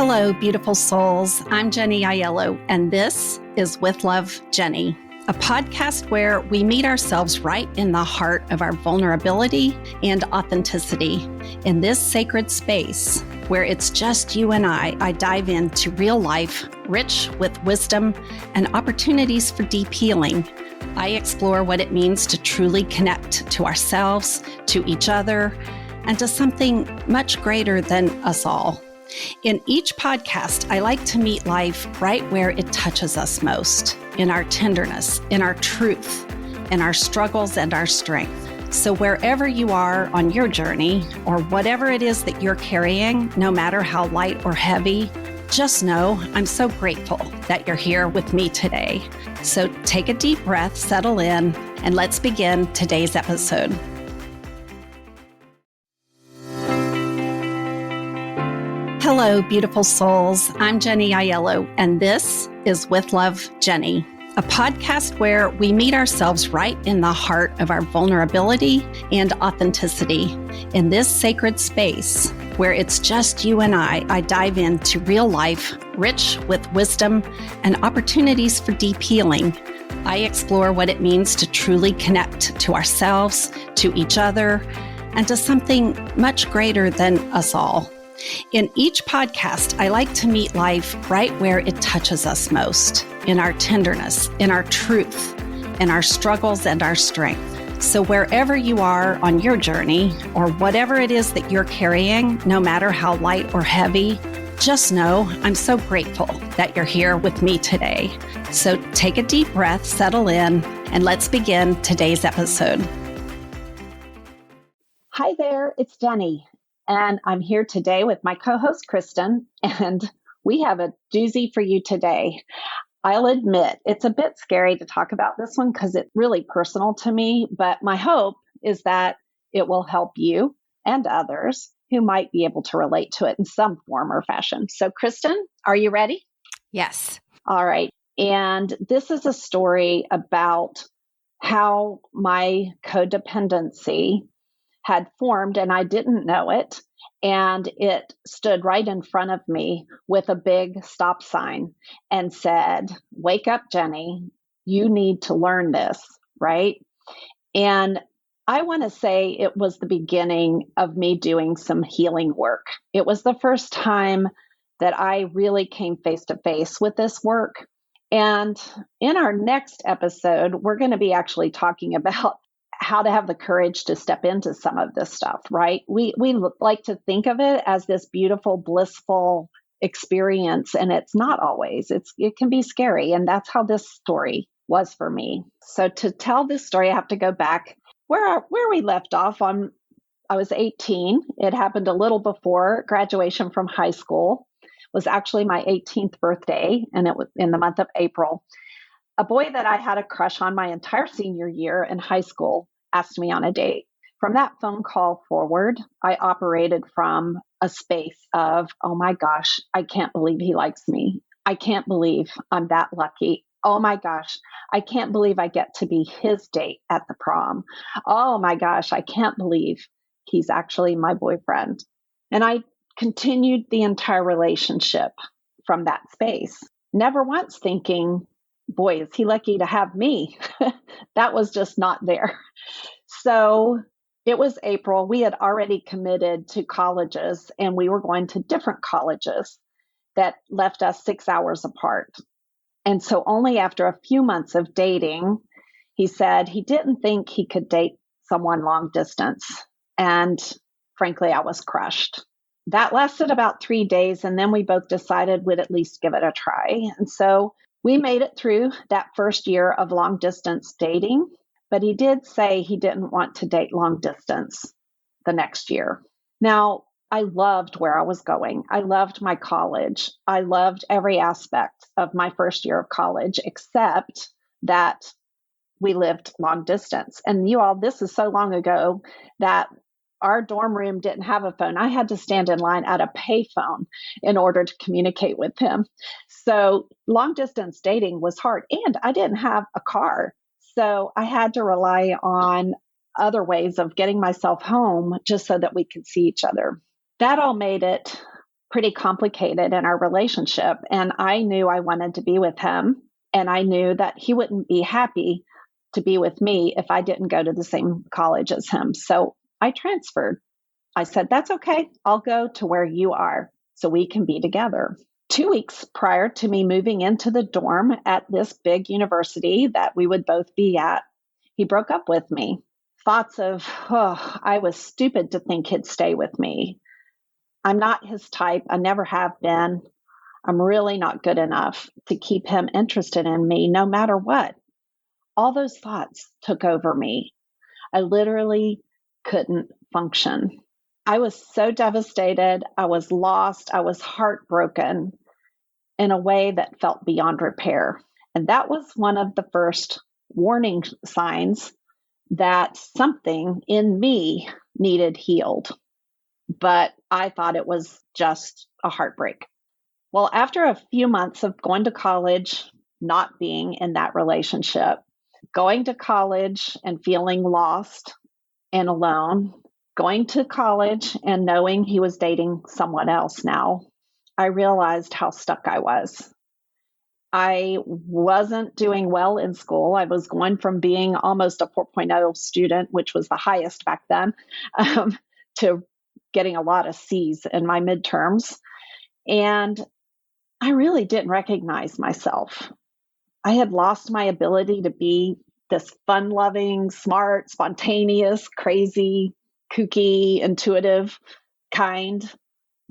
Hello, beautiful souls. I'm Jenny Aiello, and this is With Love, Jenny, a podcast where we meet ourselves right in the heart of our vulnerability and authenticity. In this sacred space where it's just you and I dive into real life, rich with wisdom and opportunities for deep healing. I explore what it means to truly connect to ourselves, to each other, and to something much greater than us all. In each podcast, I like to meet life right where it touches us most, in our tenderness, in our truth, in our struggles and our strength. So wherever you are on your journey, or whatever it is that you're carrying, no matter how light or heavy, just know I'm so grateful that you're here with me today. So take a deep breath, settle in, and let's begin today's episode. Hello, beautiful souls. I'm Jenny Aiello, and this is With Love, Jenny, a podcast where we meet ourselves right in the heart of our vulnerability and authenticity. In this sacred space where it's just you and I dive into real life, rich with wisdom and opportunities for deep healing. I explore what it means to truly connect to ourselves, to each other, and to something much greater than us all. In each podcast, I like to meet life right where it touches us most, in our tenderness, in our truth, in our struggles and our strength. So wherever you are on your journey, or whatever it is that you're carrying, no matter how light or heavy, just know I'm so grateful that you're here with me today. So take a deep breath, settle in, and let's begin today's episode. Hi there, it's Jenny. And I'm here today with my co-host, Kristen, and we have a doozy for you today. I'll admit, it's a bit scary to talk about this one because it's really personal to me, but my hope is that it will help you and others who might be able to relate to it in some form or fashion. So, Kristen, are you ready? Yes. All right. And this is a story about how my codependency had formed and I didn't know it. And it stood right in front of me with a big stop sign and said, "Wake up, Jenny, you need to learn this," right? And I want to say it was the beginning of me doing some healing work. It was the first time that I really came face to face with this work. And in our next episode, we're going to be actually talking about how to have the courage to step into some of this stuff, right? We like to think of it as this beautiful, blissful experience, and it's not always. It can be scary, and that's how this story was for me. So to tell this story, I have to go back where we left off on. I was 18. It happened a little before graduation from high school. It was actually my 18th birthday, and it was in the month of April. A boy that I had a crush on my entire senior year in high school asked me on a date. From that phone call forward, I operated from a space of, oh my gosh, I can't believe he likes me. I can't believe I'm that lucky. Oh my gosh, I can't believe I get to be his date at the prom. Oh my gosh, I can't believe he's actually my boyfriend. And I continued the entire relationship from that space, never once thinking, boy, is he lucky to have me. That was just not there. So it was April. We had already committed to colleges, and we were going to different colleges that left us 6 hours apart. And so only after a few months of dating, he said he didn't think he could date someone long distance. And frankly, I was crushed. That lasted about 3 days, and then we both decided we'd at least give it a try. And so we made it through that first year of long distance dating, but he did say he didn't want to date long distance the next year. Now, I loved where I was going. I loved my college. I loved every aspect of my first year of college, except that we lived long distance. And you all, this is so long ago that our dorm room didn't have a phone. I had to stand in line at a payphone in order to communicate with him. So long distance dating was hard, and I didn't have a car. So I had to rely on other ways of getting myself home just so that we could see each other. That all made it pretty complicated in our relationship. And I knew I wanted to be with him. And I knew that he wouldn't be happy to be with me if I didn't go to the same college as him. So I transferred. I said, that's okay. I'll go to where you are so we can be together. 2 weeks prior to me moving into the dorm at this big university that we would both be at, he broke up with me. Thoughts of, oh, I was stupid to think he'd stay with me. I'm not his type. I never have been. I'm really not good enough to keep him interested in me no matter what. All those thoughts took over me. I literally couldn't function. I was so devastated. I was lost. I was heartbroken in a way that felt beyond repair. And that was one of the first warning signs that something in me needed healed. But I thought it was just a heartbreak. Well, after a few months of going to college, not being in that relationship, going to college and feeling lost and alone, going to college and knowing he was dating someone else now, I realized how stuck I was. I wasn't doing well in school. I was going from being almost a 4.0 student, which was the highest back then, to getting a lot of C's in my midterms. And I really didn't recognize myself. I had lost my ability to be this fun-loving, smart, spontaneous, crazy, kooky, intuitive, kind,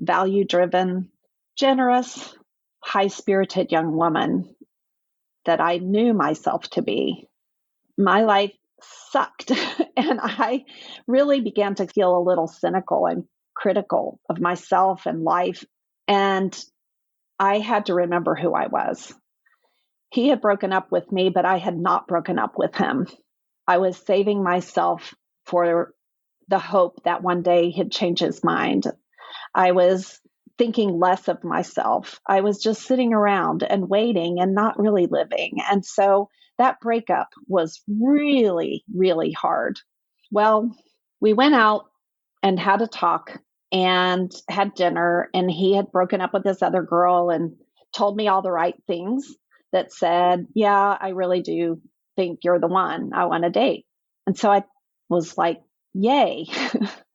value-driven, generous, high-spirited young woman that I knew myself to be. My life sucked, and I really began to feel a little cynical and critical of myself and life. And I had to remember who I was. He had broken up with me, but I had not broken up with him. I was saving myself for the hope that one day he'd change his mind. I was thinking less of myself. I was just sitting around and waiting and not really living. And so that breakup was really, really hard. Well, we went out and had a talk and had dinner, and he had broken up with this other girl and told me all the right things that said, yeah, I really do think you're the one I want to date. And so I was like, yay.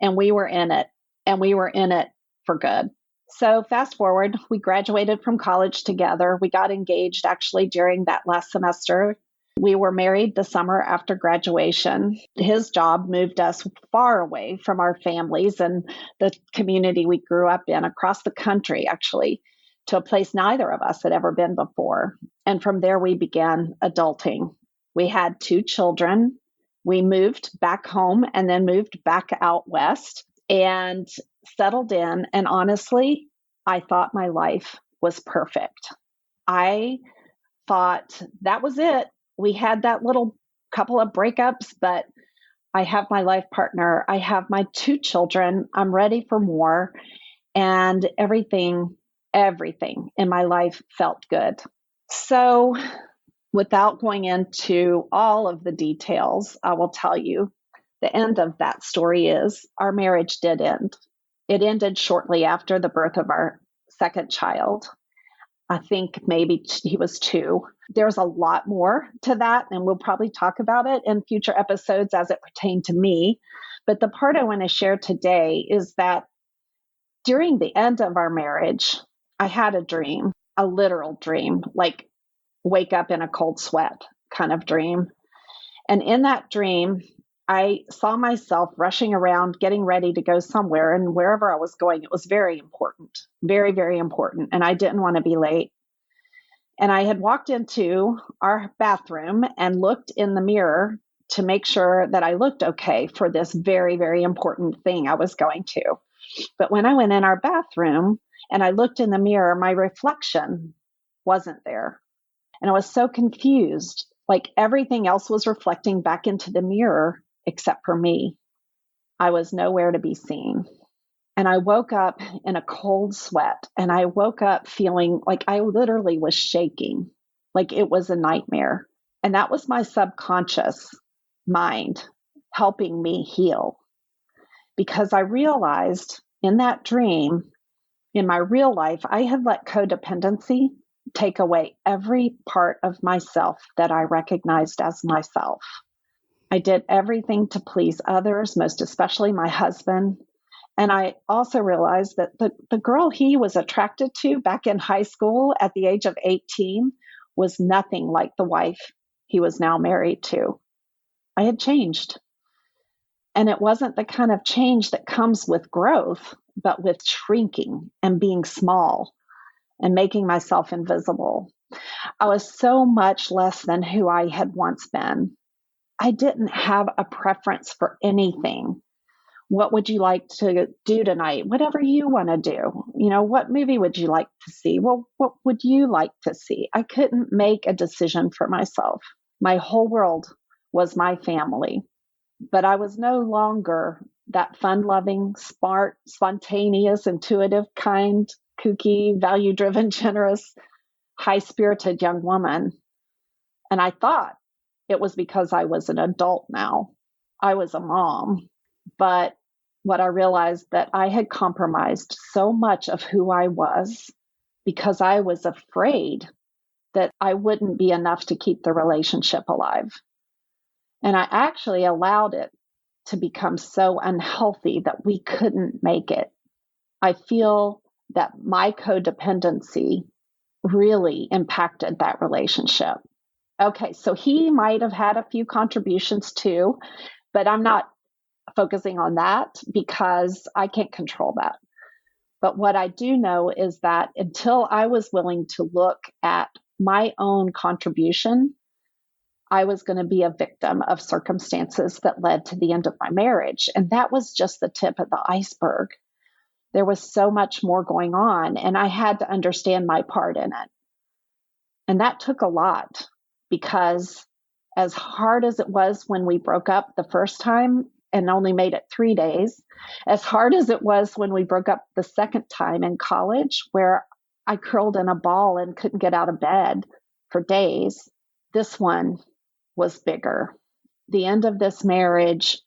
And we were in it, and we were in it for good. So fast forward, we graduated from college together. We got engaged actually during that last semester. We were married the summer after graduation. His job moved us far away from our families and the community we grew up in across the country, actually, to a place neither of us had ever been before. And from there, we began adulting. We had 2 children. We moved back home and then moved back out west and settled in. And honestly, I thought my life was perfect. I thought that was it. We had that little couple of breakups, but I have my life partner. I have my 2 children. I'm ready for more. And everything in my life felt good. So without going into all of the details, I will tell you the end of that story is our marriage did end. It ended shortly after the birth of our second child. I think maybe he was 2. There's a lot more to that, and we'll probably talk about it in future episodes as it pertained to me. But the part I want to share today is that during the end of our marriage, I had a dream, a literal dream, like wake up in a cold sweat kind of dream. And in that dream, I saw myself rushing around, getting ready to go somewhere. And wherever I was going, it was very important, very, very important. And I didn't want to be late. And I had walked into our bathroom and looked in the mirror to make sure that I looked okay for this very, very important thing I was going to. But when I went in our bathroom and I looked in the mirror, my reflection wasn't there. And I was so confused, like everything else was reflecting back into the mirror except for me. I was nowhere to be seen. And I woke up in a cold sweat, and I woke up feeling like I literally was shaking, like it was a nightmare. And that was my subconscious mind helping me heal, because I realized in that dream, in my real life, I had let codependency take away every part of myself that I recognized as myself. I did everything to please others, most especially my husband. And I also realized that the girl he was attracted to back in high school at the age of 18 was nothing like the wife he was now married to. I had changed. And it wasn't the kind of change that comes with growth, but with shrinking and being small and making myself invisible. I was so much less than who I had once been. I didn't have a preference for anything. What would you like to do tonight? Whatever you want to do. What movie would you like to see? Well, what would you like to see? I couldn't make a decision for myself. My whole world was my family. But I was no longer that fun-loving, smart, spontaneous, intuitive, kind, kooky, value-driven, generous, high-spirited young woman. And I thought it was because I was an adult now. I was a mom. But what I realized that I had compromised so much of who I was because I was afraid that I wouldn't be enough to keep the relationship alive. And I actually allowed it to become so unhealthy that we couldn't make it. I feel that my codependency really impacted that relationship. Okay, so he might have had a few contributions too, but I'm not focusing on that because I can't control that. But what I do know is that until I was willing to look at my own contribution, I was going to be a victim of circumstances that led to the end of my marriage. And that was just the tip of the iceberg. There was so much more going on, and I had to understand my part in it. And that took a lot because as hard as it was when we broke up the first time and only made it 3 days, as hard as it was when we broke up the second time in college, where I curled in a ball and couldn't get out of bed for days, this one was bigger. The end of this marriage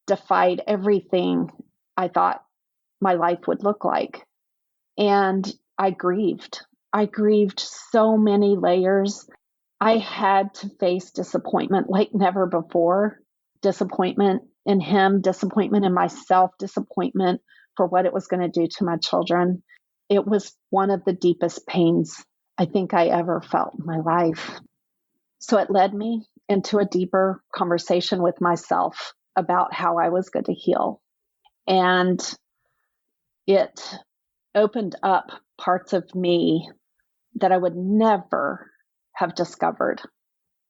defied everything I thought my life would look like. And I grieved. I grieved so many layers. I had to face disappointment like never before. Disappointment in him, disappointment in myself, disappointment for what it was going to do to my children. It was one of the deepest pains I think I ever felt in my life. So it led me into a deeper conversation with myself about how I was going to heal. And it opened up parts of me that I would never have discovered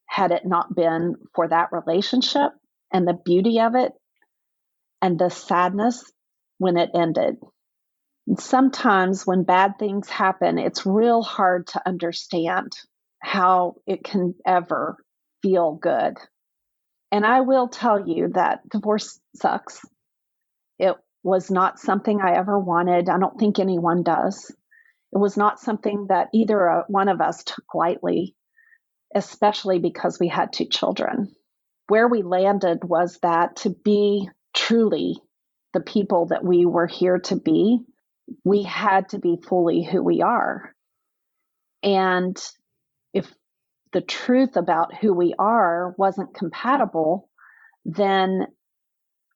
had it not been for that relationship and the beauty of it and the sadness when it ended. And sometimes when bad things happen, it's real hard to understand how it can ever feel good. And I will tell you that divorce sucks. It was not something I ever wanted. I don't think anyone does. It was not something that either one of us took lightly, especially because we had 2 children. Where we landed was that to be truly the people that we were here to be, we had to be fully who we are. And if the truth about who we are wasn't compatible, then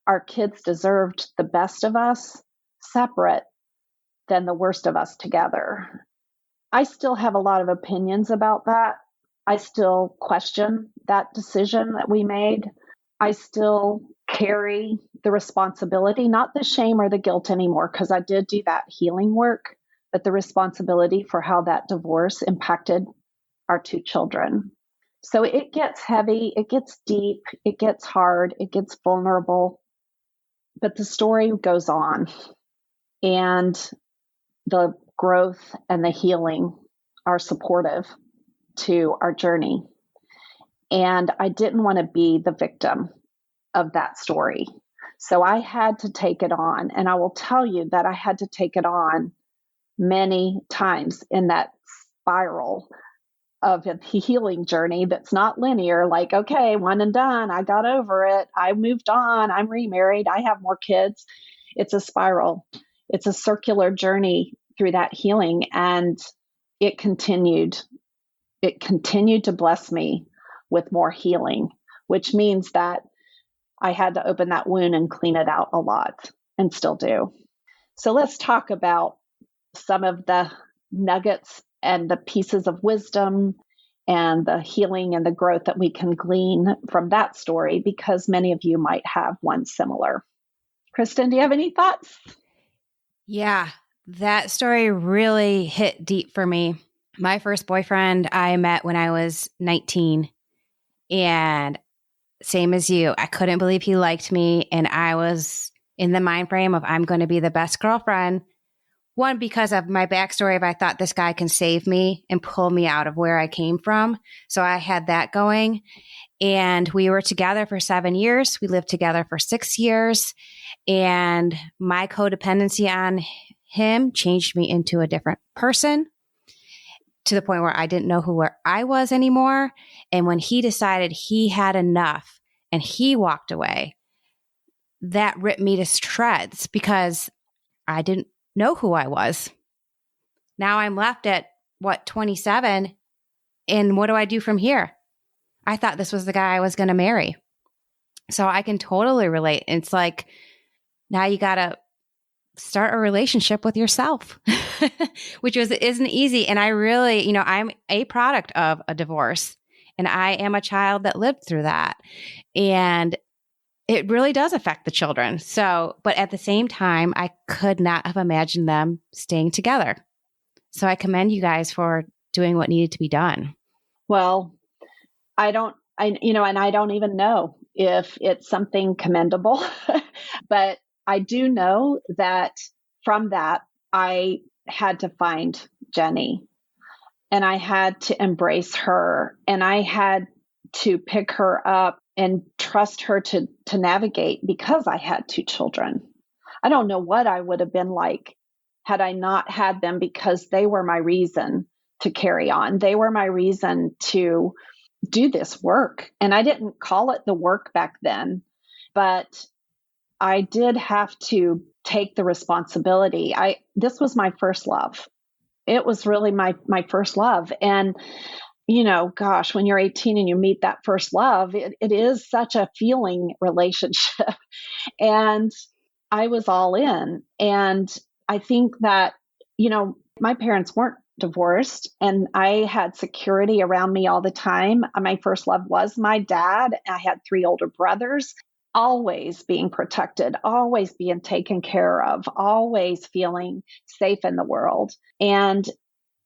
our kids deserved the best of us separate than the worst of us together. I still have a lot of opinions about that. I still question that decision that we made. I still carry the responsibility, not the shame or the guilt anymore, because I did do that healing work, but the responsibility for how that divorce impacted our 2 children. So it gets heavy, it gets deep, it gets hard, it gets vulnerable, but the story goes on. And the growth and the healing are supportive to our journey. And I didn't want to be the victim of that story. So I had to take it on. And I will tell you that I had to take it on many times in that spiral of a healing journey that's not linear, like, okay, one and done, I got over it, I moved on, I'm remarried, I have more kids. It's a spiral. It's a circular journey through that healing, and it continued. It continued to bless me with more healing, which means that I had to open that wound and clean it out a lot, and still do. So let's talk about some of the nuggets and the pieces of wisdom and the healing and the growth that we can glean from that story, because many of you might have one similar. Kristen, do you have any thoughts? Yeah, that story really hit deep for me. My first boyfriend I met when I was 19, and same as you, I couldn't believe he liked me, and I was in the mind frame of I'm going to be the best girlfriend. One, because of my backstory of I thought this guy can save me and pull me out of where I came from. So I had that going. And we were together for 7 years. We lived together for 6 years. And my codependency on him changed me into a different person, to the point where I didn't know who I was anymore. And when he decided he had enough and he walked away, that ripped me to shreds because I didn't know who I was. Now I'm left at 27, and what do I do from here? I thought this was the guy I was going to marry. So I can totally relate. It's like, now you got to start a relationship with yourself, which isn't easy. And I really, I'm a product of a divorce, and I am a child that lived through that. And it really does affect the children. So, but at the same time, I could not have imagined them staying together. So I commend you guys for doing what needed to be done. Well, I don't even know if it's something commendable, but I do know that from that, I had to find Jenny, and I had to embrace her, and I had to pick her up and trust her to navigate, because I had 2 children. I don't know what I would have been like had I not had them, because they were my reason to carry on. They were my reason to do this work. And I didn't call it the work back then, but I did have to take the responsibility. This was my first love. It was really my first love. And gosh, when you're 18 and you meet that first love, it is such a feeling relationship. And I was all in. And I think that, my parents weren't divorced, and I had security around me all the time. My first love was my dad. I had 3 older brothers, always being protected, always being taken care of, always feeling safe in the world. And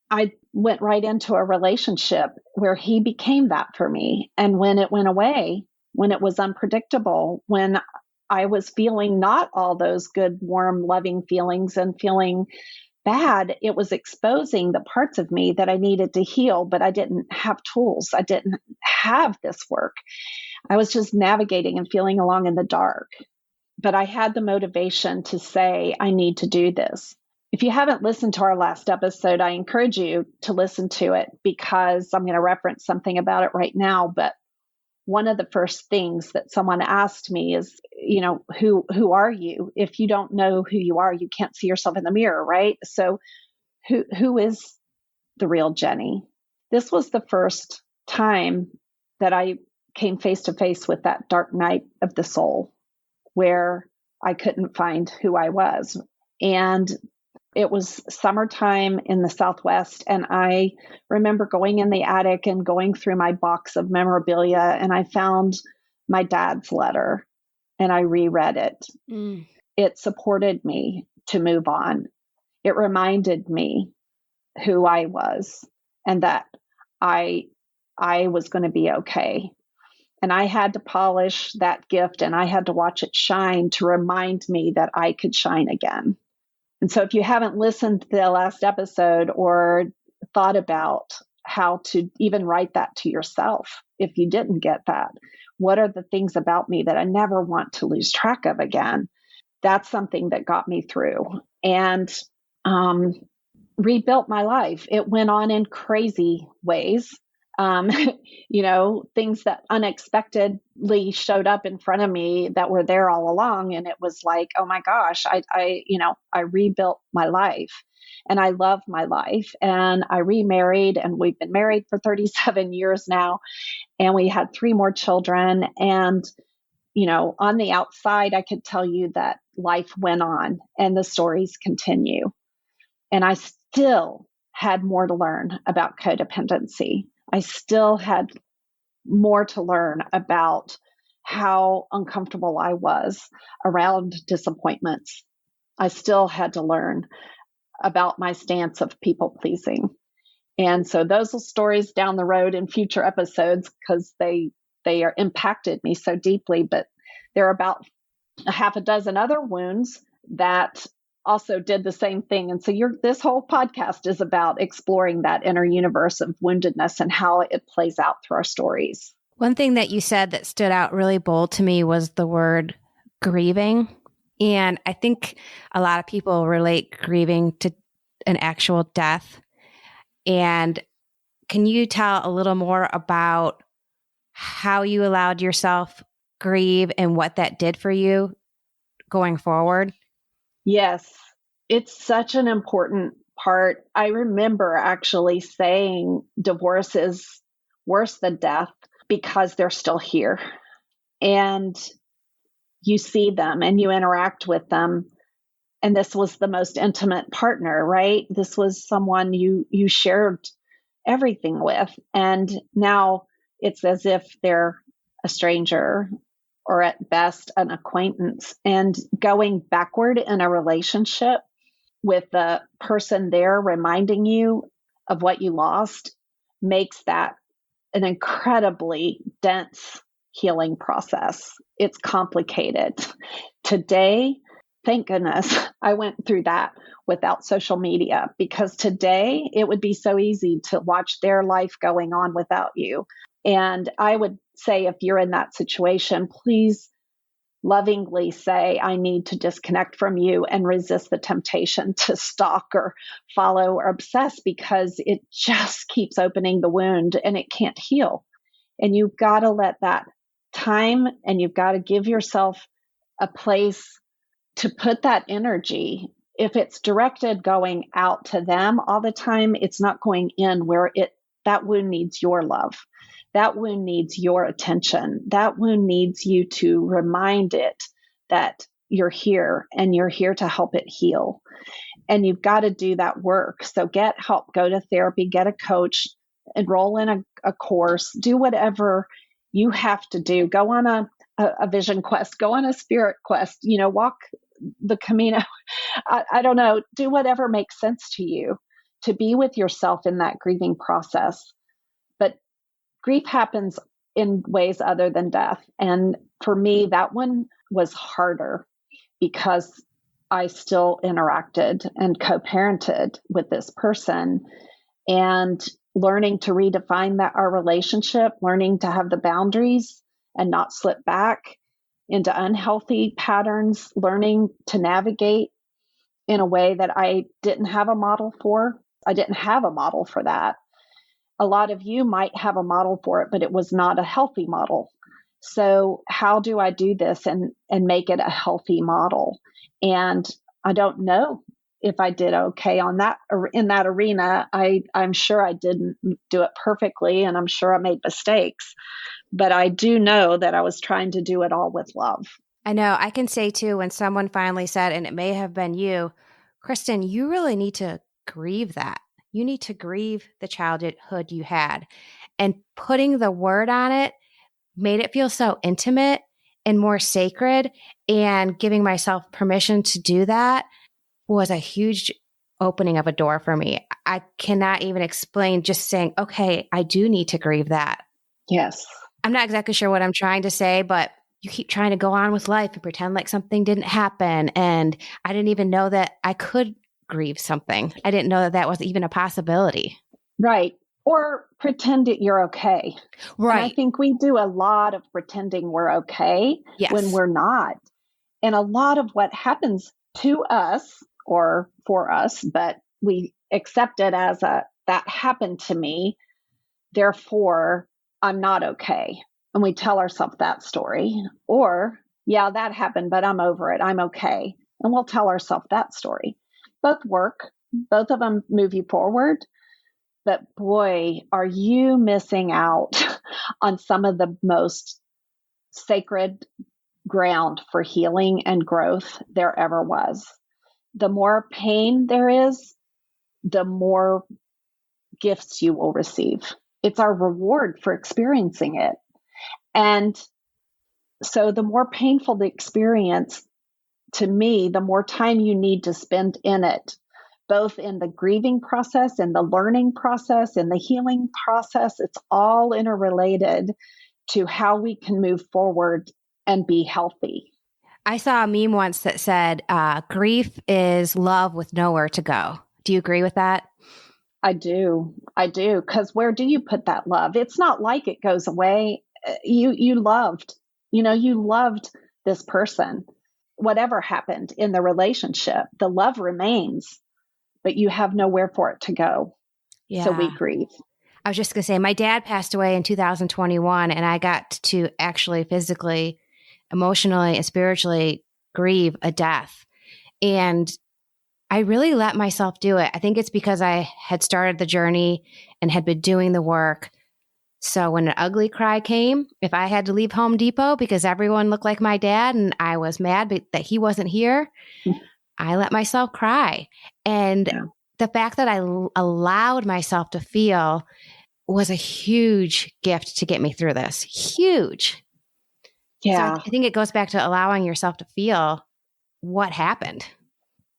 I went right into a relationship where he became that for me. And when it went away, when it was unpredictable, when I was feeling not all those good, warm, loving feelings and feeling bad, it was exposing the parts of me that I needed to heal, but I didn't have tools. I didn't have this work. I was just navigating and feeling along in the dark. But I had the motivation to say, I need to do this. If you haven't listened to our last episode, I encourage you to listen to it, because I'm going to reference something about it right now. But one of the first things that someone asked me is, who are you? If you don't know who you are, you can't see yourself in the mirror, right? So who is the real Jenny? This was the first time that I came face to face with that dark night of the soul, where I couldn't find who I was. And it was summertime in the Southwest, and I remember going in the attic and going through my box of memorabilia, and I found my dad's letter, and I reread it. It supported me to move on. It reminded me who I was, and that I was going to be okay. And I had to polish that gift, and I had to watch it shine to remind me that I could shine again. And so if you haven't listened to the last episode or thought about how to even write that to yourself, if you didn't get that, what are the things about me that I never want to lose track of again? That's something that got me through and rebuilt my life. It went on in crazy ways. things that unexpectedly showed up in front of me that were there all along. And it was like, oh my gosh, I rebuilt my life and I love my life. And I remarried, and we've been married for 37 years now. And we had 3 more children. And, on the outside, I could tell you that life went on and the stories continue. And I still had more to learn about codependency. I still had more to learn about how uncomfortable I was around disappointments. I still had to learn about my stance of people pleasing. And so those are stories down the road in future episodes, because they are impacted me so deeply. But there are about a half a dozen other wounds that also did the same thing. And so this whole podcast is about exploring that inner universe of woundedness and how it plays out through our stories. One thing that you said that stood out really bold to me was the word grieving. And I think a lot of people relate grieving to an actual death. And can you tell a little more about how you allowed yourself grieve and what that did for you going forward? Yes, it's such an important part. I remember actually saying divorce is worse than death because they're still here. And you see them and you interact with them. And this was the most intimate partner, right? This was someone you shared everything with. And now it's as if they're a stranger, or at best an acquaintance. And going backward in a relationship with the person there reminding you of what you lost makes that an incredibly dense healing process. It's complicated. Today, thank goodness I went through that without social media, because today it would be so easy to watch their life going on without you. And I would say, if you're in that situation, please lovingly say, I need to disconnect from you, and resist the temptation to stalk or follow or obsess, because it just keeps opening the wound and it can't heal. And you've got to let that time, and you've got to give yourself a place to put that energy. If it's directed going out to them all the time, it's not going in where that wound needs your love. That wound needs your attention. That wound needs you to remind it that you're here and you're here to help it heal. And you've got to do that work. So get help, go to therapy, get a coach, enroll in a course, do whatever you have to do. Go on a vision quest, go on a spirit quest, walk the Camino. I don't know, do whatever makes sense to you to be with yourself in that grieving process. But grief happens in ways other than death. And for me, that one was harder because I still interacted and co-parented with this person, and learning to redefine our relationship, learning to have the boundaries and not slip back into unhealthy patterns, learning to navigate in a way that I didn't have a model for. I didn't have a model for that. A lot of you might have a model for it, but it was not a healthy model. So how do I do this and make it a healthy model? And I don't know if I did okay on that, in that arena. I'm sure I didn't do it perfectly, and I'm sure I made mistakes, but I do know that I was trying to do it all with love. I know. I can say too, when someone finally said, and it may have been you, Kristen, you really need to grieve that. You need to grieve the childhood you had. And putting the word on it made it feel so intimate and more sacred. And giving myself permission to do that was a huge opening of a door for me. I cannot even explain, just saying, okay, I do need to grieve that. Yes. I'm not exactly sure what I'm trying to say, but you keep trying to go on with life and pretend like something didn't happen. And I didn't even know that I could grieve something. I didn't know that was even a possibility. Right. Or pretend that you're okay. Right. And I think we do a lot of pretending we're okay when we're not. And a lot of what happens to us, or for us, but we accept it as that happened to me. therefore I'm not okay. And we tell ourselves that story. Or, yeah, that happened, but I'm over it. I'm okay. And we'll tell ourselves that story. Both work, both of them move you forward. But boy, are you missing out on some of the most sacred ground for healing and growth there ever was. The more pain there is, the more gifts you will receive. It's our reward for experiencing it. And so the more painful the experience, to me, the more time you need to spend in it, both in the grieving process, in the learning process, in the healing process. It's all interrelated to how we can move forward and be healthy. I saw a meme once that said, grief is love with nowhere to go. Do you agree with that? I do. Because where do you put that love? It's not like it goes away. You loved this person. Whatever happened in the relationship, the love remains, but you have nowhere for it to go. Yeah. So we grieve. I was just going to say, my dad passed away in 2021, and I got to actually physically, emotionally, and spiritually grieve a death. And I really let myself do it. I think it's because I had started the journey and had been doing the work. So when an ugly cry came, if I had to leave Home Depot because everyone looked like my dad and I was mad that he wasn't here, I let myself cry. And the fact that I allowed myself to feel was a huge gift to get me through this. Huge. Yeah. So I think it goes back to allowing yourself to feel what happened.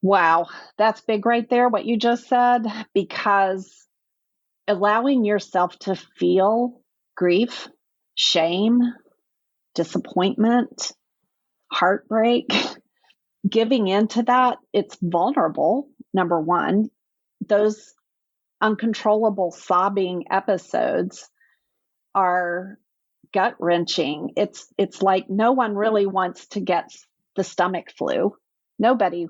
Wow. That's big right there, what you just said, because allowing yourself to feel grief, shame, disappointment, heartbreak, giving into that, it's vulnerable, number one. Those uncontrollable sobbing episodes are gut-wrenching. It's like no one really wants to get the stomach flu. Nobody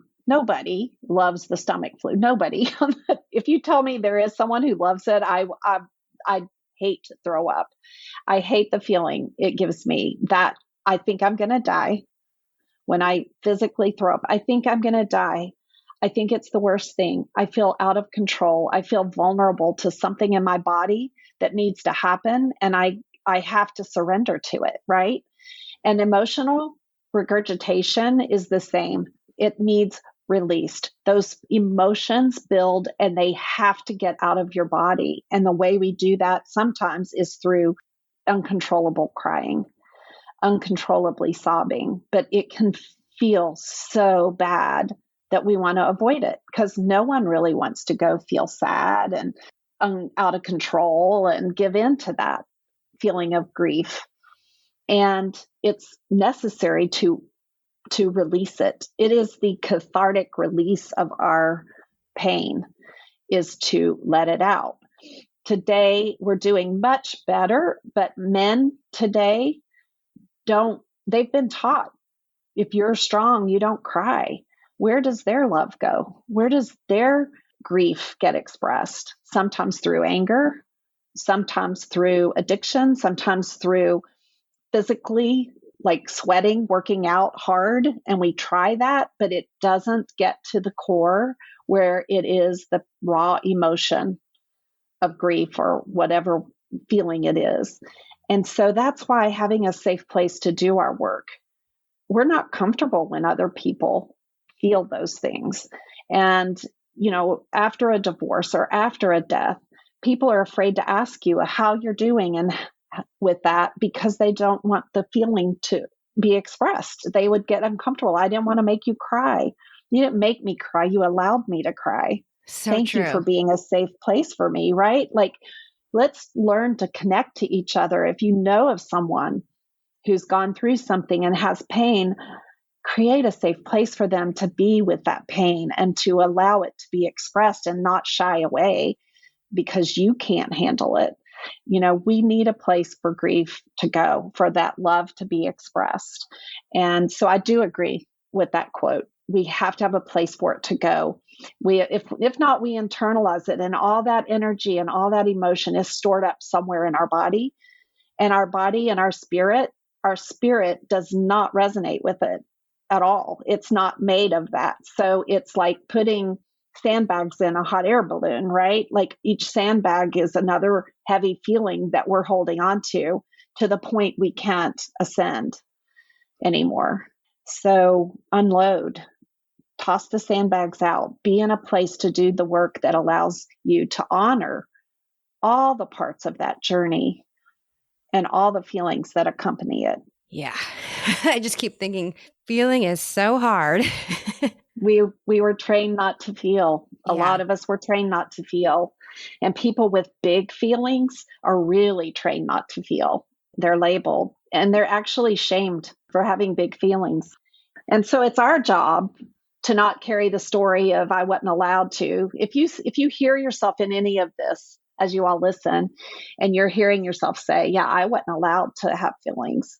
loves the stomach flu. Nobody. If you tell me there is someone who loves it, I hate to throw up. I hate the feeling it gives me that I think I'm going to die when I physically throw up. I think I'm going to die. I think it's the worst thing. I feel out of control. I feel vulnerable to something in my body that needs to happen, and I have to surrender to it, right? And emotional regurgitation is the same. It needs released. Those emotions build and they have to get out of your body. And the way we do that sometimes is through uncontrollable crying, uncontrollably sobbing, but it can feel so bad that we want to avoid it because no one really wants to go feel sad and out of control and give in to that feeling of grief. And it's necessary to release it. It is the cathartic release of our pain, is to let it out. Today, we're doing much better, but men today they've been taught, if you're strong, you don't cry. Where does their love go? Where does their grief get expressed? Sometimes through anger, sometimes through addiction, sometimes through physically, like sweating, working out hard. And we try that, but it doesn't get to the core where it is the raw emotion of grief or whatever feeling it is. And so that's why having a safe place to do our work, we're not comfortable when other people feel those things. And, after a divorce or after a death, people are afraid to ask you how you're doing and with that because they don't want the feeling to be expressed. They would get uncomfortable. I didn't want to make you cry. You didn't make me cry. You allowed me to cry. So Thank true. you for being a safe place for me, right? Like, let's learn to connect to each other. If you know of someone who's gone through something and has pain, create a safe place for them to be with that pain and to allow it to be expressed and not shy away because you can't handle it. We need a place for grief to go, for that love to be expressed. And so I do agree with that quote. we have to have a place for it to go. If not, we internalize it, and all that energy and all that emotion is stored up somewhere in our body, and our spirit does not resonate with it at all. It's not made of that. So it's like putting sandbags in a hot air balloon, right? Like each sandbag is another heavy feeling that we're holding on to the point we can't ascend anymore. So unload, toss the sandbags out, be in a place to do the work that allows you to honor all the parts of that journey and all the feelings that accompany it. Yeah. I just keep thinking feeling is so hard. We were trained not to feel. A Yeah. lot of us were trained not to feel. And people with big feelings are really trained not to feel. They're labeled, and they're actually shamed for having big feelings. And so it's our job to not carry the story of I wasn't allowed to. If you hear yourself in any of this, as you all listen, and you're hearing yourself say, yeah, I wasn't allowed to have feelings,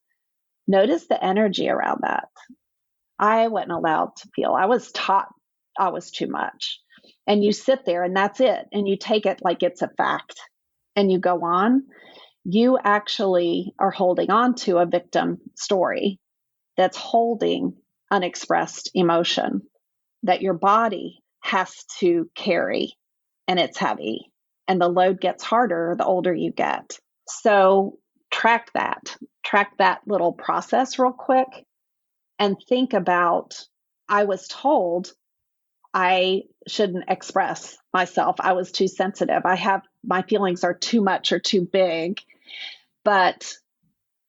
notice the energy around that. I wasn't allowed to feel. I was taught I was too much. And you sit there and that's it. And you take it like it's a fact and you go on. You actually are holding on to a victim story that's holding unexpressed emotion that your body has to carry, and it's heavy. And the load gets harder the older you get. So track that little process real quick. And think about, I was told I shouldn't express myself. I was too sensitive. My feelings are too much or too big, but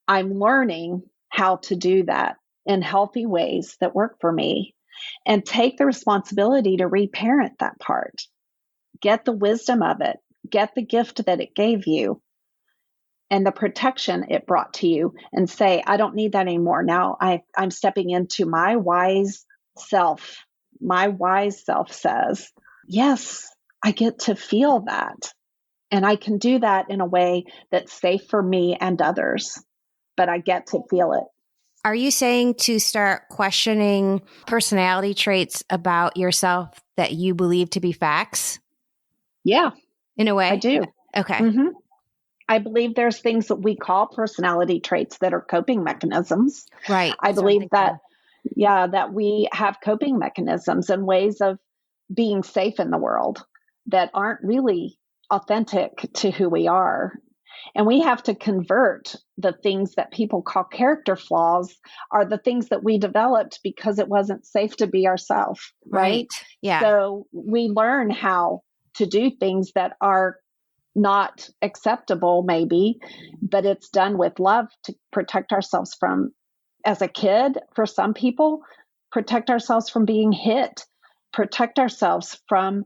I'm learning how to do that in healthy ways that work for me and take the responsibility to reparent that part. Get the wisdom of it, get the gift that it gave you and the protection it brought to you, and say, I don't need that anymore. Now I'm stepping into my wise self. My wise self says, yes, I get to feel that. And I can do that in a way that's safe for me and others, but I get to feel it. Are you saying to start questioning personality traits about yourself that you believe to be facts? Yeah, in a way. I do. Okay. Mm-hmm. I believe there's things that we call personality traits that are coping mechanisms. Right. I believe that we have coping mechanisms and ways of being safe in the world that aren't really authentic to who we are. And we have to convert the things that people call character flaws are the things that we developed because it wasn't safe to be ourselves, right? Yeah. So we learn how to do things that are not acceptable, maybe, but it's done with love to protect ourselves from, as a kid, for some people, protect ourselves from being hit, protect ourselves from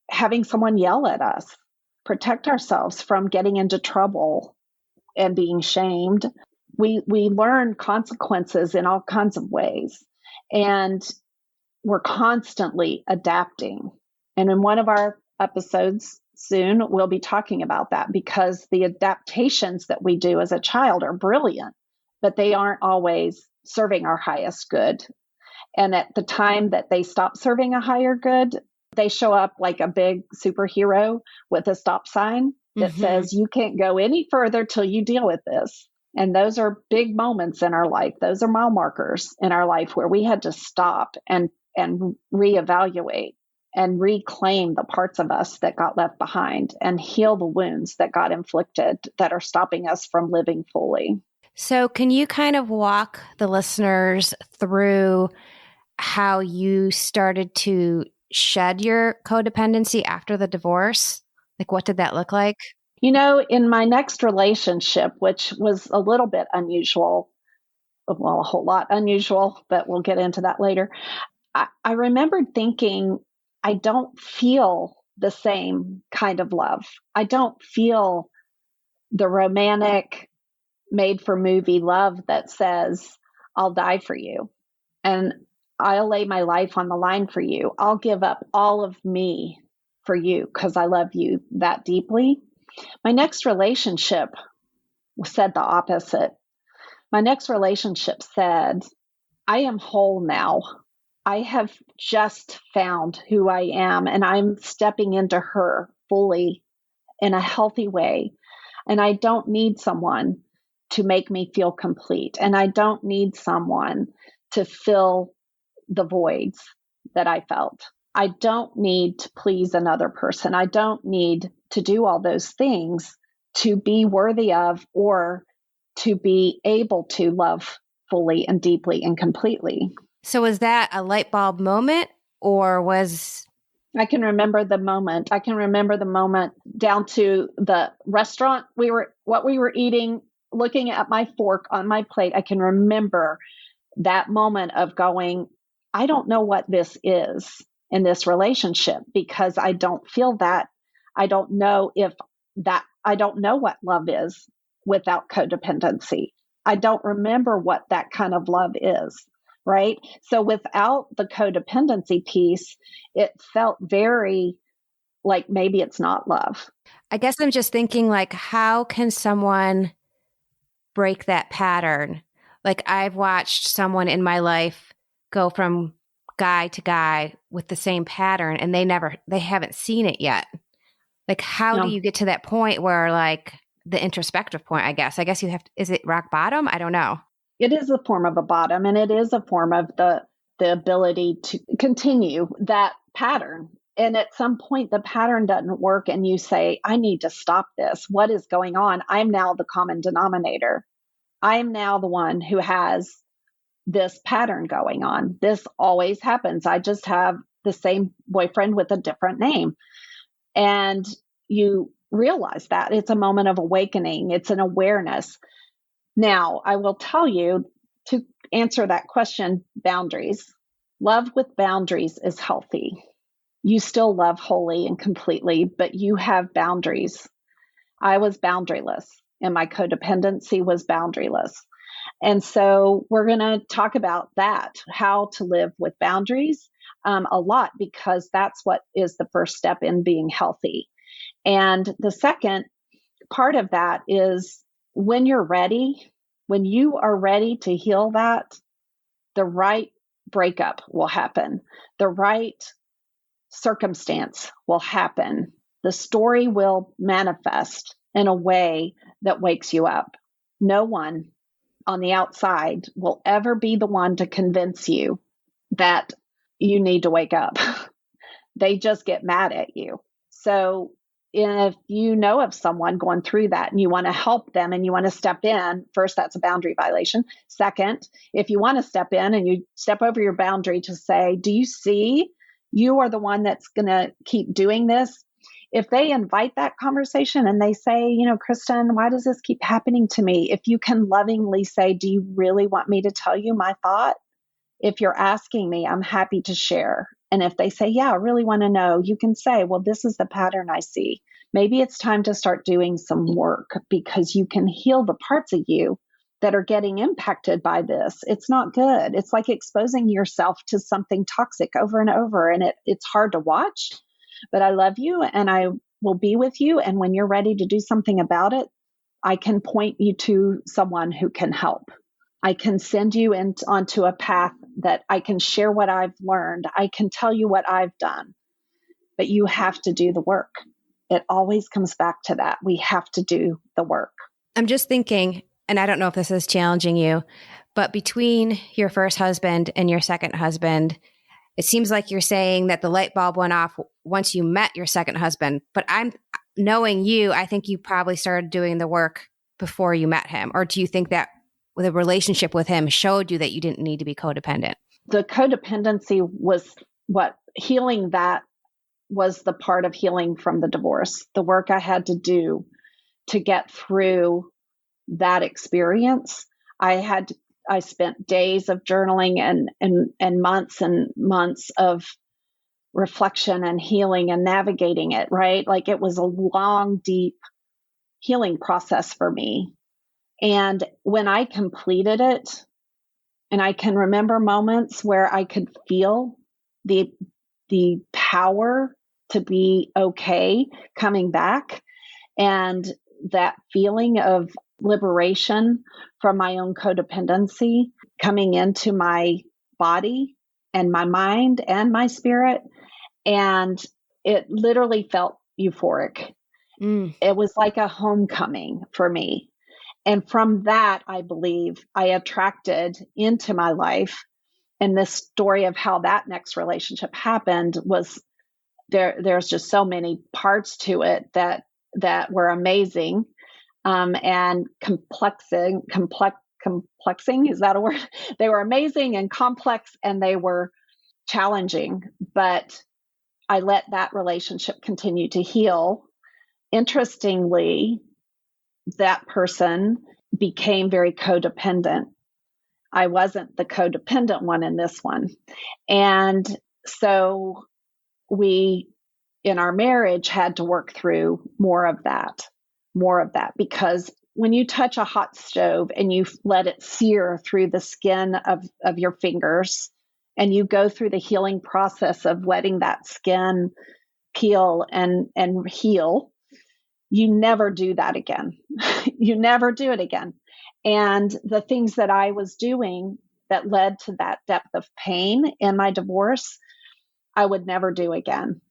having someone yell at us, protect ourselves from getting into trouble and being shamed. We learn consequences in all kinds of ways, and we're constantly adapting. And in one of our episodes soon, we'll be talking about that, because the adaptations that we do as a child are brilliant, but they aren't always serving our highest good. And at the time that they stop serving a higher good, they show up like a big superhero with a stop sign that says, you can't go any further till you deal with this. And those are big moments in our life. Those are mile markers in our life where we had to stop and reevaluate and reclaim the parts of us that got left behind and heal the wounds that got inflicted that are stopping us from living fully. So can you kind of walk the listeners through how you started to shed your codependency after the divorce? Like, what did that look like? You know, in my next relationship, which was a little bit unusual, well, a whole lot unusual, but we'll get into that later. I remembered thinking, I don't feel the same kind of love. I don't feel the romantic, made for movie love that says, I'll die for you and I'll lay my life on the line for you. I'll give up all of me for you because I love you that deeply. My next relationship said the opposite. My next relationship said, I am whole now. I have just found who I am, and I'm stepping into her fully in a healthy way. And I don't need someone to make me feel complete. And I don't need someone to fill the voids that I felt. I don't need to please another person. I don't need to do all those things to be worthy of or to be able to love fully and deeply and completely. So was that a light bulb moment, or was... I can remember the moment. I can remember the moment down to the restaurant what we were eating, looking at my fork on my plate. I can remember that moment of going, I don't know what this is in this relationship because I don't feel that. I don't know I don't know what love is without codependency. I don't remember what that kind of love is. Right. So without the codependency piece, it felt very like maybe it's not love. I guess I'm just thinking, like, how can someone break that pattern? Like, I've watched someone in my life go from guy to guy with the same pattern, and they haven't seen it yet. Like, how do you get to that point where, like, the introspective point, I guess you have to, is it rock bottom? I don't know. It is a form of a bottom, and it is a form of the ability to continue that pattern. And at some point, the pattern doesn't work, and you say, I need to stop this. What is going on? I'm now the common denominator. I'm now the one who has this pattern going on. This always happens. I just have the same boyfriend with a different name. And you realize that it's a moment of awakening. It's an awareness. Now, I will tell you, to answer that question, boundaries. Love with boundaries is healthy. You still love wholly and completely, but you have boundaries. I was boundaryless, and my codependency was boundaryless. And so we're going to talk about that, how to live with boundaries a lot, because that's what is the first step in being healthy. And the second part of that is when you're ready, when you are ready to heal that, the right breakup will happen. The right circumstance will happen. The story will manifest in a way that wakes you up. No one on the outside will ever be the one to convince you that you need to wake up. They just get mad at you. So if you know of someone going through that and you want to help them and you want to step in, first, that's a boundary violation. Second, if you want to step in and you step over your boundary to say, do you see you are the one that's going to keep doing this? If they invite that conversation and they say, Kristen, why does this keep happening to me? If you can lovingly say, do you really want me to tell you my thought? If you're asking me, I'm happy to share. And if they say, yeah, I really want to know, you can say, well, this is the pattern I see. Maybe it's time to start doing some work because you can heal the parts of you that are getting impacted by this. It's not good. It's like exposing yourself to something toxic over and over. And it's hard to watch, but I love you and I will be with you. And when you're ready to do something about it, I can point you to someone who can help. I can send you onto a path that I can share what I've learned. I can tell you what I've done, but you have to do the work. It always comes back to that. We have to do the work. I'm just thinking, and I don't know if this is challenging you, but between your first husband and your second husband, it seems like you're saying that the light bulb went off once you met your second husband. But I'm knowing you, I think you probably started doing the work before you met him. Or do you think that the relationship with him showed you that you didn't need to be codependent? The codependency was healing that was the part of healing from the divorce. The work I had to do to get through that experience. I spent days of journaling and months of reflection and healing and navigating it, right? Like it was a long, deep healing process for me. And when I completed it, and I can remember moments where I could feel the power to be okay coming back, and that feeling of liberation from my own codependency coming into my body and my mind and my spirit. And it literally felt euphoric. It was like a homecoming for me. And from that, I believe I attracted into my life. And this story of how that next relationship happened was there's just so many parts to it that were amazing, and complexing, is that a word? They were amazing and complex, and they were challenging, but I let that relationship continue to heal. Interestingly, that person became very codependent. I wasn't the codependent one in this one. And so we, in our marriage, had to work through more of that, because when you touch a hot stove and you let it sear through the skin of your fingers, and you go through the healing process of letting that skin peel and heal, you never do that again. You never do it again. And the things that I was doing that led to that depth of pain in my divorce, I would never do again.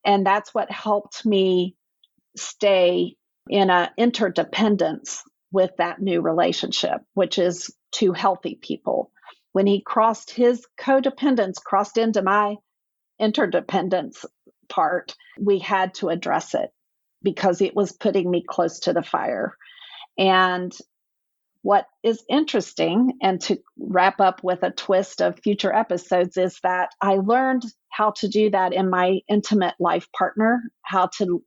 And that's what helped me stay in an interdependence with that new relationship, which is two healthy people. When he crossed his codependence, crossed into my interdependence part, we had to address it because it was putting me close to the fire. And what is interesting, and to wrap up with a twist of future episodes, is that I learned how to do that in my intimate life partner, how to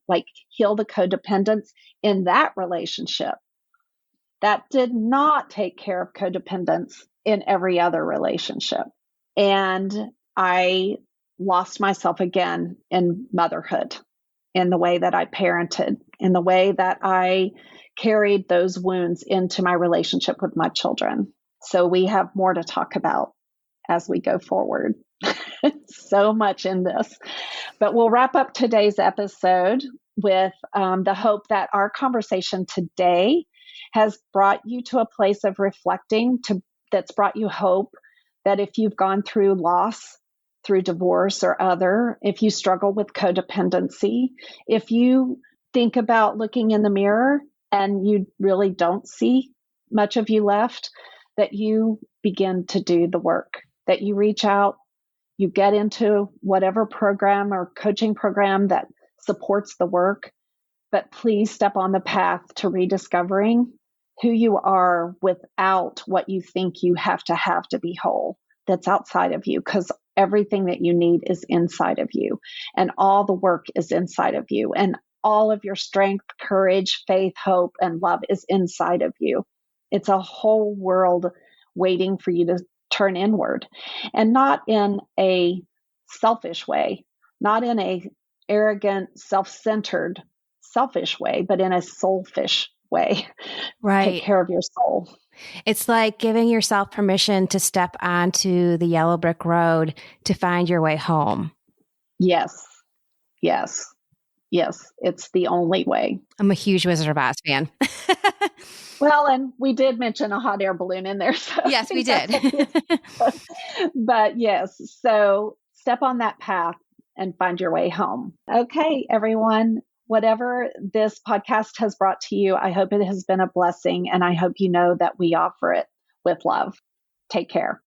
heal the codependence in that relationship. That did not take care of codependence in every other relationship. And I lost myself again in motherhood, in the way that I parented, in the way that I carried those wounds into my relationship with my children. So we have more to talk about as we go forward. So much in this. But we'll wrap up today's episode with the hope that our conversation today has brought you to a place of reflecting, that's brought you hope that if you've gone through loss, through divorce or other, if you struggle with codependency, if you think about looking in the mirror and you really don't see much of you left, that you begin to do the work, that you reach out, you get into whatever program or coaching program that supports the work, but please step on the path to rediscovering who you are without what you think you have to be whole, that's outside of you, because everything that you need is inside of you, and all the work is inside of you, and all of your strength, courage, faith, hope, and love is inside of you. It's a whole world waiting for you to turn inward, and not in a selfish way, not in a arrogant, self-centered, selfish way, but in a soulfish way. Right. Take care of your soul. It's like giving yourself permission to step onto the yellow brick road to find your way home. Yes. Yes. Yes. It's the only way. I'm a huge Wizard of Oz fan. Well, and we did mention a hot air balloon in there. So yes, we did. But yes, so step on that path and find your way home. Okay, everyone, whatever this podcast has brought to you, I hope it has been a blessing, and I hope you know that we offer it with love. Take care.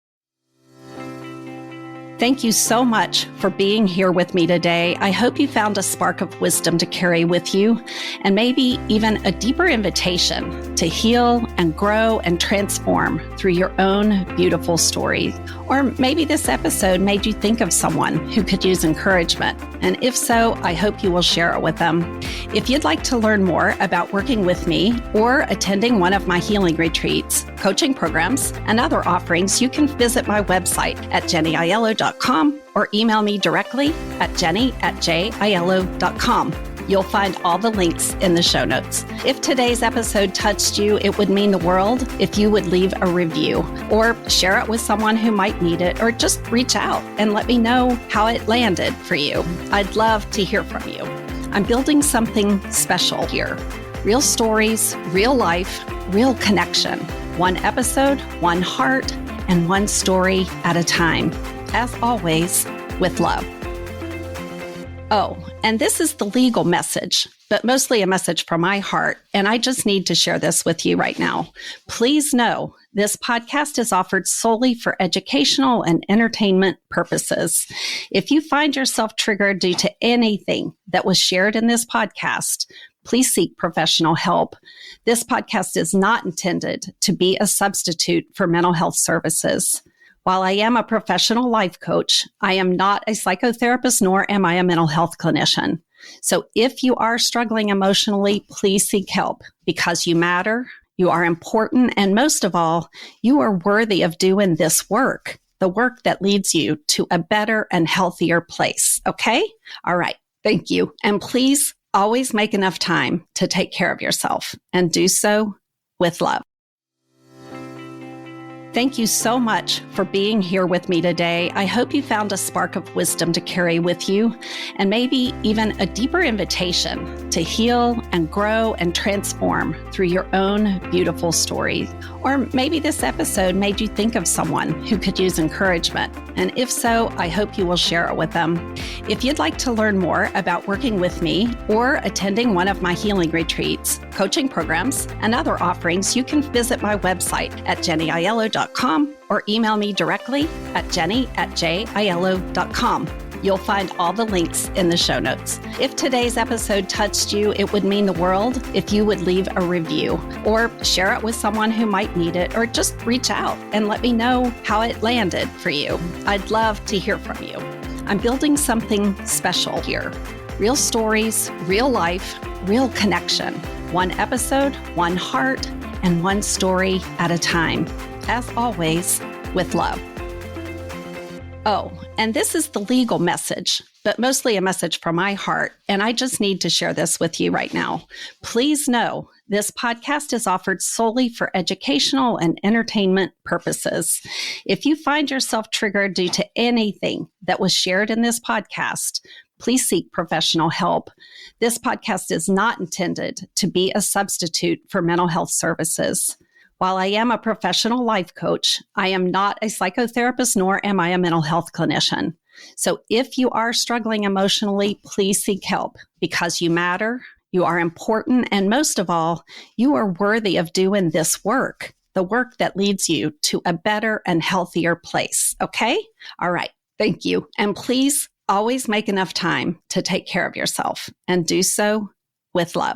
Thank you so much for being here with me today. I hope you found a spark of wisdom to carry with you, and maybe even a deeper invitation to heal and grow and transform through your own beautiful story. Or maybe this episode made you think of someone who could use encouragement. And if so, I hope you will share it with them. If you'd like to learn more about working with me or attending one of my healing retreats, coaching programs, and other offerings, you can visit my website at jennyaiello.com or email me directly at jenny@jaiello.com. You'll find all the links in the show notes. If today's episode touched you, it would mean the world if you would leave a review or share it with someone who might need it, or just reach out and let me know how it landed for you. I'd love to hear from you. I'm building something special here. Real stories, real life, real connection. One episode, one heart, and one story at a time. as always, with love. Oh, and this is the legal message, but mostly a message from my heart, and I just need to share this with you right now. Please know this podcast is offered solely for educational and entertainment purposes. If you find yourself triggered due to anything that was shared in this podcast, please seek professional help. This podcast is not intended to be a substitute for mental health services. While I am a professional life coach, I am not a psychotherapist, nor am I a mental health clinician. So if you are struggling emotionally, please seek help because you matter, you are important, and most of all, you are worthy of doing this work, the work that leads you to a better and healthier place. Okay? All right. Thank you. And please always make enough time to take care of yourself and do so with love. Thank you so much for being here with me today. I hope you found a spark of wisdom to carry with you and maybe even a deeper invitation to heal and grow and transform through your own beautiful story. Or maybe this episode made you think of someone who could use encouragement. And if so, I hope you will share it with them. If you'd like to learn more about working with me or attending one of my healing retreats, coaching programs, and other offerings, you can visit my website at jennyaiello.com or email me directly at jenny@jaiello.com. You'll find all the links in the show notes. If today's episode touched you, it would mean the world if you would leave a review or share it with someone who might need it, or just reach out and let me know how it landed for you. I'd love to hear from you. I'm building something special here. Real stories, real life, real connection. One episode, one heart, and one story at a time. As always, with love. Oh, and this is the legal message, but mostly a message from my heart, and I just need to share this with you right now. Please know this podcast is offered solely for educational and entertainment purposes. If you find yourself triggered due to anything that was shared in this podcast, please seek professional help. This podcast is not intended to be a substitute for mental health services. While I am a professional life coach, I am not a psychotherapist, nor am I a mental health clinician. So if you are struggling emotionally, please seek help because you matter, you are important, and most of all, you are worthy of doing this work, the work that leads you to a better and healthier place. Okay? All right. Thank you. And please always make enough time to take care of yourself and do so with love.